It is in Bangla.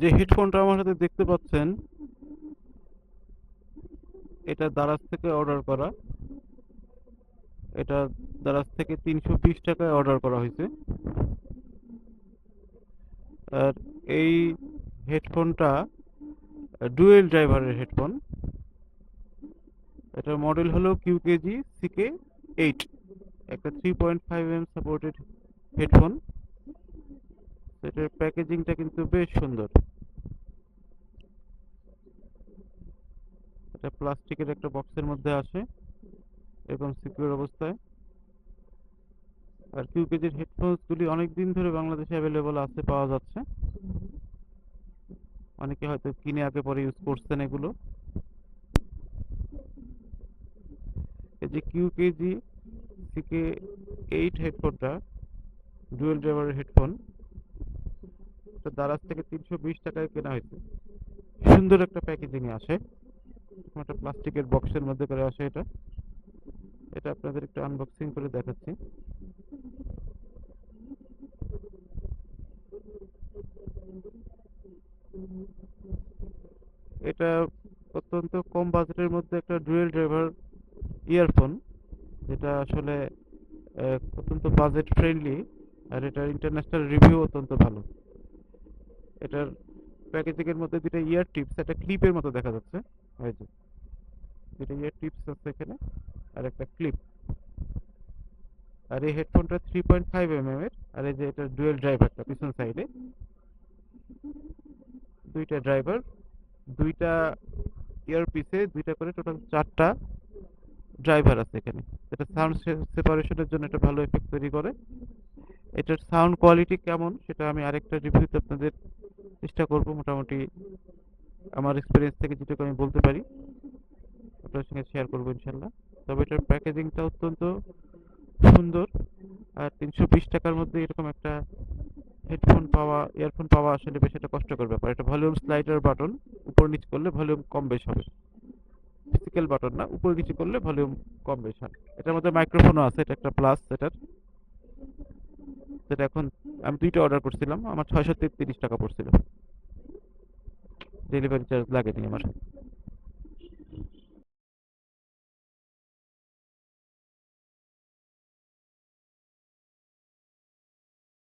যে হেডফোনটা আমার হাতে দেখতে পাচ্ছেন, এটা দারাজ থেকে অর্ডার করা। এটা দারাজ থেকে 320 টাকায় অর্ডার করা হয়েছে। আর এই হেডফোনটা ডুয়েল ড্রাইভারের হেডফোন। এটার মডেল হলো কিউকেজি CK8। একটা 3.5 mm সাপোর্টেড হেডফোন। এটার প্যাকেজিংটা কিন্তু বেশ সুন্দর। এটা প্লাস্টিকের একটা বক্সের মধ্যে আসে, এরকম সিকিউর অবস্থায়। আর কিউকেজির হেডফোনসগুলি অনেক দিন ধরে বাংলাদেশে অ্যাভেলেবল আছে, পাওয়া যাচ্ছে। অনেকে হয়তো কিনে আগে পরে ইউজ করছেন এগুলো। এই যে কিউকেজি CK8 হেডফোনটা ডুয়েল ড্রাইভারের হেডফোন, এটা দারাজ থেকে 320 টাকায় কেনা হয়েছে। সুন্দর একটা প্যাকেজিং এ আসে, একটা প্লাস্টিকের বক্সের মধ্যে করে আসে। এটা এটা আপনাদের একটু আনবক্সিং করে দেখাচ্ছি। এটা অত্যন্ত কম বাজেটের মধ্যে একটা ডুয়েল ড্রাইভার ইয়ারফোন, যেটা আসলে অত্যন্ত বাজেট ফ্রেন্ডলি। আর এটার ইন্টারন্যাশনাল রিভিউ অত্যন্ত ভালো। এটার প্যাকেজিং এর মধ্যে দুটো ইয়ার টিপস, একটা ক্লিপের মতো দেখা যাচ্ছে। এই যে দুটো ইয়ার টিপস আছে এখানে, আর একটা ক্লিপ। আর এই হেডফোনটা 3.5 mm এর। আর এই যে এটা ডুয়েল ড্রাইভারটা পিছন সাইডে দুইটা ড্রাইভার, দুইটা ইয়ার পিসে দুইটা করে, টোটাল 4টা ড্রাইভার আছে এখানে। এটা সাউন্ড সেপারেশনের জন্য এটা ভালো এফেক্ট তৈরি করে। এটার সাউন্ড কোয়ালিটি কেমন সেটা আমি আরেকটা রিভিউতে আপনাদের চেষ্টা করব। মোটামুটি আমার এক্সপিরিয়েন্স থেকে যেটুকু আমি বলতে পারি আপনার সঙ্গে শেয়ার করবো ইনশাল্লাহ। তবে এটার প্যাকেজিংটা অত্যন্ত সুন্দর। আর 320 টাকার মধ্যে এরকম একটা ইয়ারফোন পাওয়া আসলে বেশ একটা কষ্টকর ব্যাপার। এটা ভলিউম স্লাইডার বাটন, উপর নিচ করলে ভলিউম কম বেশ হবে। ফিজিক্যাল বাটন না, উপর নিচে করলে ভলিউম কম বেশ হয়। এটার মধ্যে মাইক্রোফোনও আছে, এটা একটা প্লাস এটার। যেটা এখন আমি দুইটা অর্ডার করছিলাম, আমার 633 টাকা পড়ছিল। ডেলিভারি চার্জ লাগেনি আমার।